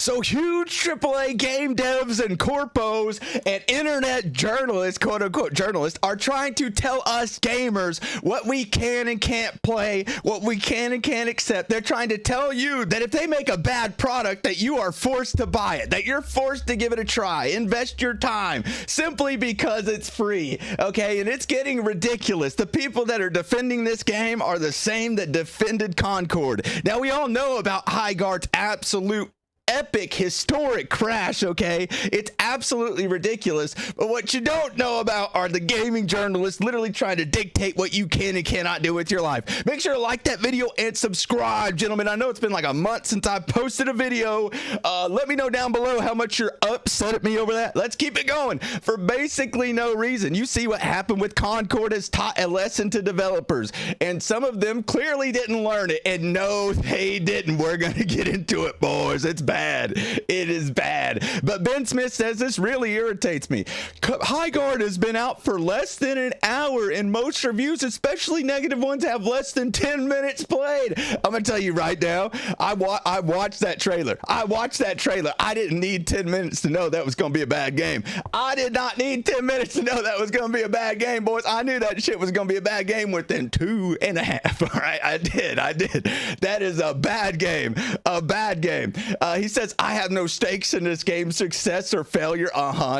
So huge AAA game devs and corpos and internet journalists, quote unquote journalists, are trying to tell us gamers what we can and can't play, what we can and can't accept. They're trying to tell you that if they make a bad product, that you are forced to buy it, that you're forced to give it a try, invest your time simply because it's free. Okay, and it's getting ridiculous. The people that are defending this game are the same that defended Concord. Now, we all know about Highguard's absolute epic historic crash. Okay, it's absolutely ridiculous, but what you don't know about are the gaming journalists literally trying to dictate what you can and cannot do with your life. Make sure to like that video and subscribe, gentlemen. I know it's been like a month since I posted a video. Let me know down below how much you're upset at me over that. Let's keep it going for basically no reason. You see what happened with Concord has taught a lesson to developers, and some of them clearly didn't learn it, and no, they didn't. We're gonna get into it, boys. It's bad. It is bad. But Ben Smith says this really irritates me. Highguard has been out for less than an hour, and most reviews, especially negative ones, have less than 10 minutes played. I'm gonna tell you right now, I watched that trailer. I didn't need 10 minutes to know that was gonna be a bad game. I did not need 10 minutes to know that was gonna be a bad game, boys. I knew that shit was gonna be a bad game within 2.5. All right, I did. That is a bad game. He says, I have no stakes in this game's success or failure.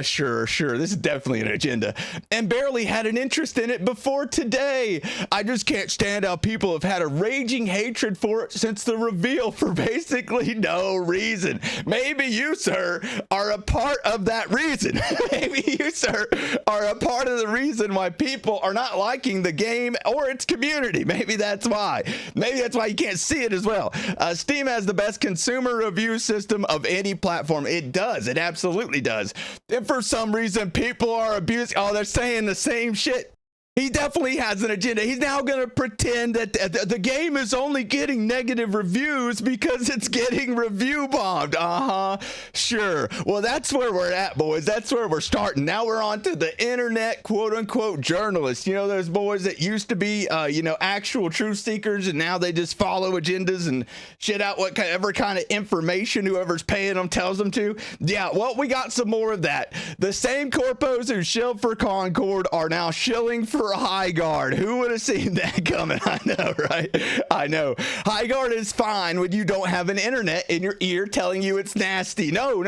Sure. This is definitely an agenda. And barely had an interest in it before today. I just can't stand how people have had a raging hatred for it since the reveal for basically no reason. Maybe you, sir, are a part of that reason. Maybe you, sir, are a part of the reason why people are not liking the game or its community. Maybe that's why. Maybe that's why you can't see it as well. Steam has the best consumer review system of any platform. It does. It absolutely does. And for some reason, people are abusing. Oh, they're saying the same shit. He definitely has an agenda. He's now going to pretend that the game is only getting negative reviews because it's getting review bombed. Sure. Well, that's where we're at, boys. That's where we're starting. Now we're on to the internet, quote unquote, journalists. You know, those boys that used to be, actual truth seekers, and now they just follow agendas and shit out whatever kind of information whoever's paying them tells them to. Yeah, well, we got some more of that. The same corpos who shilled for Concord are now shilling for Highguard. Who would have seen that coming? I know, right? I know. Highguard is fine when you don't have an internet in your ear telling you it's nasty. No.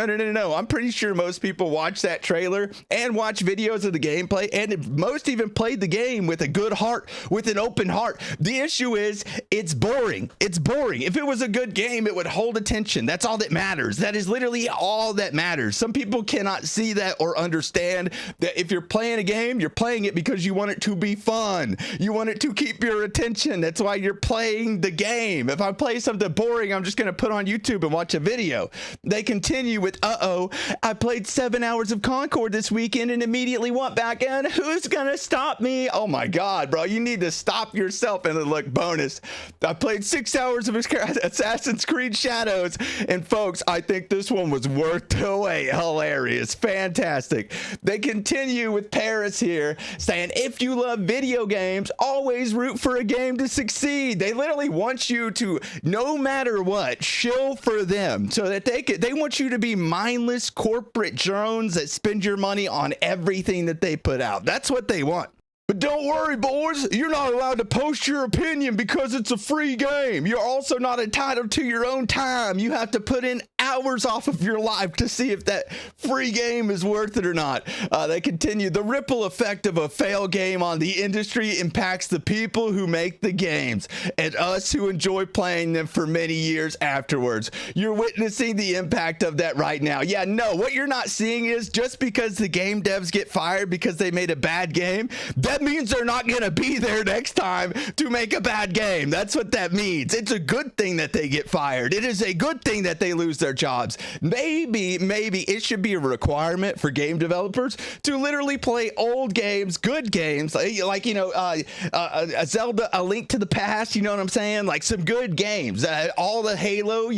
I'm pretty sure most people watch that trailer and watch videos of the gameplay, and most even played the game with a good heart, with an open heart. The issue is it's boring. It's boring. If it was a good game, it would hold attention. That's all that matters. That is literally all that matters. Some people cannot see that or understand that if you're playing a game, you're playing it because you want it to be fun. You want it to keep your attention. That's why you're playing the game. If I play something boring, I'm just going to put on YouTube and watch a video. They continue with, I played 7 hours of Concord this weekend and immediately went back in. Who's going to stop me? Oh my God, bro. You need to stop yourself. And then look, bonus. I played 6 hours of Assassin's Creed Shadows. And folks, I think this one was worth the wait. Hilarious. Fantastic. They continue with Paris here saying, if you love video games, always root for a game to succeed. They literally want you to, no matter what, shill for them so that they want you to be mindless corporate drones that spend your money on everything that they put out. That's what they want. But don't worry, boys, you're not allowed to post your opinion because it's a free game. You're also not entitled to your own time. You have to put in hours off of your life to see if that free game is worth it or not. They continue, the ripple effect of a failed game on the industry impacts the people who make the games and us who enjoy playing them for many years afterwards. You're witnessing the impact of that right now. Yeah, no, what you're not seeing is just because the game devs get fired because they made a bad game, that means they're not going to be there next time to make a bad game. That's what that means. It's a good thing that they get fired. It is a good thing that they lose their jobs. Maybe it should be a requirement for game developers to literally play old games, good games, like a Zelda, A Link to the Past, you know what I'm saying? Like some good games. All the Halo,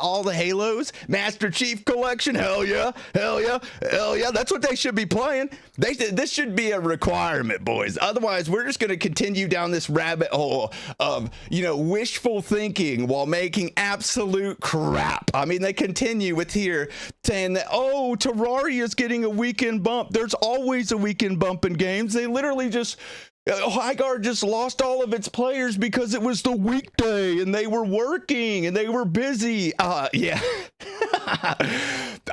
all the Halos, Master Chief Collection, hell yeah. That's what they should be playing. This should be a requirement, boys. Otherwise, we're just going to continue down this rabbit hole of, wishful thinking while making absolute crap. I mean, and they continue with here saying that, oh, Terraria's getting a weekend bump. There's always a weekend bump in games. They literally just Highguard just lost all of its players because it was the weekday and they were working and they were busy. Yeah.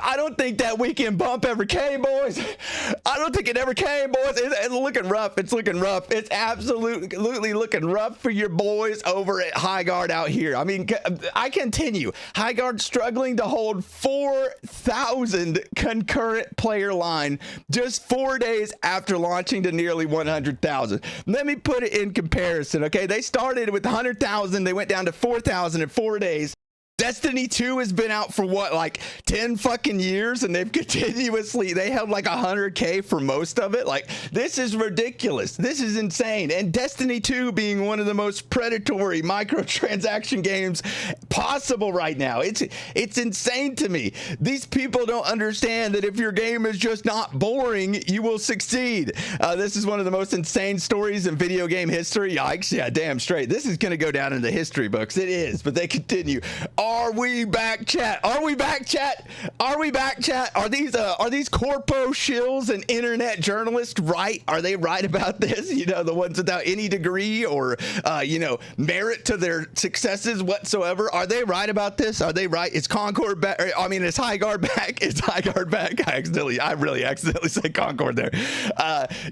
I don't think that weekend bump ever came, boys. I don't think it ever came, boys. It's looking rough. It's looking rough. It's absolutely looking rough for your boys over at Highguard out here. I mean, I continue. Highguard struggling to hold 4,000 concurrent player line just 4 days after launching to nearly 100,000. Let me put it in comparison, okay? They started with 100,000. They went down to 4,000 in 4 days. Destiny 2 has been out for what, like 10 fucking years, and they've continuously, they held like 100K for most of it. Like, this is ridiculous. This is insane. And Destiny 2 being one of the most predatory microtransaction games possible right now. It's insane to me. These people don't understand that if your game is just not boring, you will succeed. This is one of the most insane stories in video game history. Yikes. Yeah, damn straight. This is going to go down in the history books. It is, but they continue. Are we back, chat? Are we back, chat? Are we back, chat? Are these Corpo, Shills, and internet journalists right? Are they right about this? You know, the ones without any degree or, merit to their successes whatsoever. Are they right about this? Are they right? Is Concord back? I mean, is Highguard back? Is Highguard back? I really accidentally said Concord there.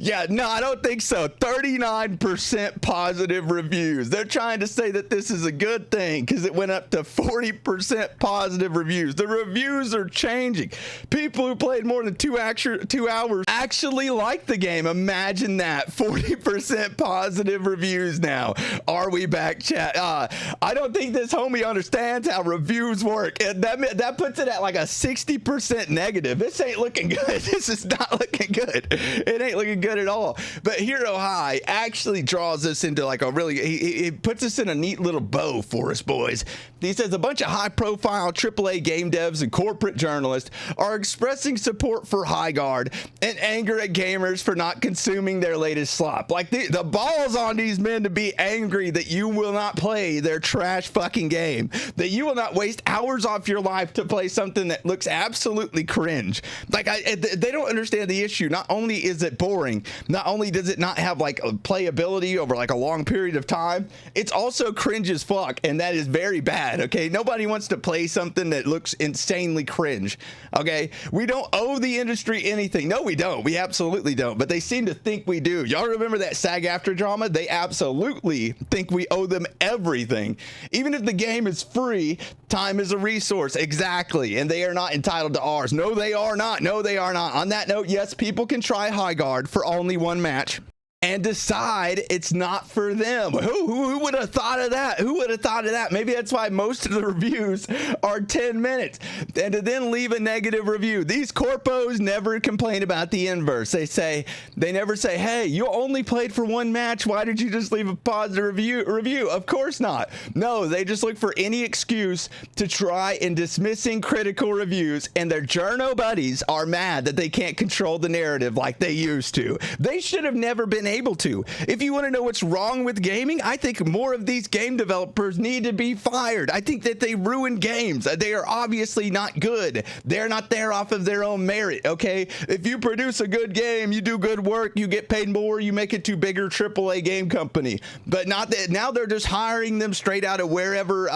Yeah, no, I don't think so. 39% positive reviews. They're trying to say that this is a good thing because it went up to 40% positive reviews. The reviews are changing. People who played more than 2 hours actually like the game. Imagine that. 40% positive reviews now. Are we back, chat? I don't think this homie understands how reviews work. And that puts it at like a 60% negative. This ain't looking good. This is not looking good. It ain't looking good at all. But Hero High actually draws us into like a really, he puts us in a neat little bow for us, boys. He says a bunch of high-profile AAA game devs and corporate journalists are expressing support for Highguard and anger at gamers for not consuming their latest slop. Like the balls on these men to be angry that you will not play their trash fucking game, that you will not waste hours off your life to play something that looks absolutely cringe. Like they don't understand the issue. Not only is it boring, not only does it not have like playability over like a long period of time, it's also cringe as fuck, and that is very bad. Okay, nobody wants to play something that looks insanely cringe. Okay, we don't owe the industry anything. No, we don't. We absolutely don't. But they seem to think we do. Y'all remember that SAG-AFTRA drama? They absolutely think we owe them everything. Even if the game is free, time is a resource. Exactly. And they are not entitled to ours. No, they are not. No, they are not. On that note, yes, people can try Highguard for only one match and decide it's not for them. Who would have thought of that? Who would have thought of that? Maybe that's why most of the reviews are 10 minutes. And to then leave a negative review. These corpos never complain about the inverse. They never say, hey, you only played for one match. Why did you just leave a positive review? Of course not. No, they just look for any excuse to try in dismissing critical reviews, and their journo buddies are mad that they can't control the narrative like they used to. They should have never been able to. If you want to know what's wrong with gaming, I think more of these game developers need to be fired. I think that they ruin games. They are obviously not good. They're not there off of their own merit, okay? If you produce a good game, you do good work, you get paid more, you make it to bigger AAA game company. But not that now they're just hiring them straight out of wherever,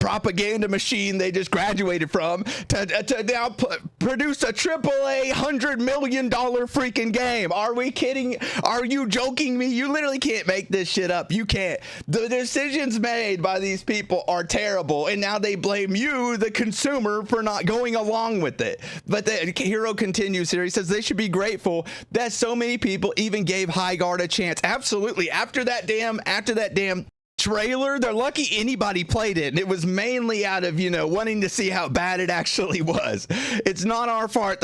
propaganda machine they just graduated from to now produce a AAA $100 million freaking game. Are we kidding? Are you joking me? You literally can't make this shit up. You can't. The decisions made by these people are terrible, and now they blame you, the consumer, for not going along with it. But the hero continues here. He says they should be grateful that so many people even gave Highguard a chance. Absolutely. After that damn trailer, they're lucky anybody played it, and it was mainly out of wanting to see how bad it actually was. It's not our fault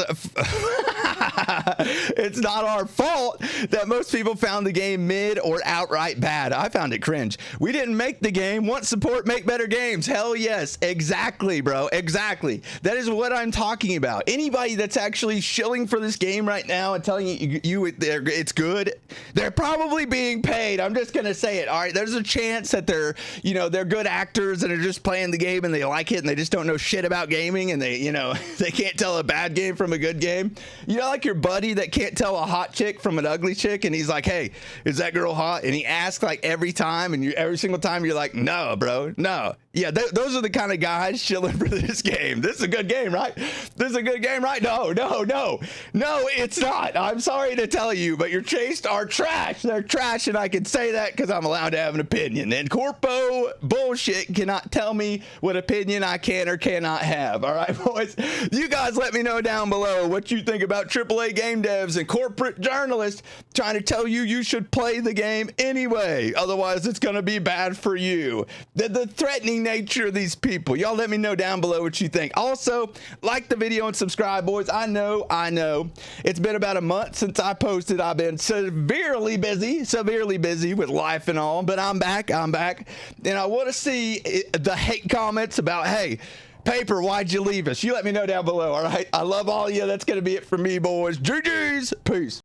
it's not our fault that most people found the game mid or outright bad. I found it cringe. We didn't make the game. Want support, make better games. Hell yes. Exactly, bro. Exactly. That is what I'm talking about. Anybody that's actually shilling for this game right now and telling you it's good, they're probably being paid. I'm just gonna say it. All right, there's a chance dads that they're, you know, they're good actors and are just playing the game and they like it and they just don't know shit about gaming and they, you know, they can't tell a bad game from a good game. You know, like your buddy that can't tell a hot chick from an ugly chick and he's like, hey, is that girl hot? And he asks like every time, and every single time you're like, no, bro, no. Yeah, those are the kind of guys chilling for this game. This is a good game, right? This is a good game, right? No, it's not. I'm sorry to tell you, but your chased are trash. They're trash, and I can say that because I'm allowed to have an opinion. And Corpo bullshit cannot tell me what opinion I can or cannot have. All right, boys? You guys let me know down below what you think about AAA game devs and corporate journalists trying to tell you you should play the game anyway. Otherwise, it's going to be bad for you. The threatening nature of these people. Y'all let me know down below what you think. Also, like the video and subscribe, boys. I know it's been about a month since I posted. I've been severely busy with life and all, but I'm back, and I want to see the hate comments about, hey, Paper, why'd you leave us? You let me know down below. All right, I love all of you. That's gonna be it for me, boys. GG's. Peace.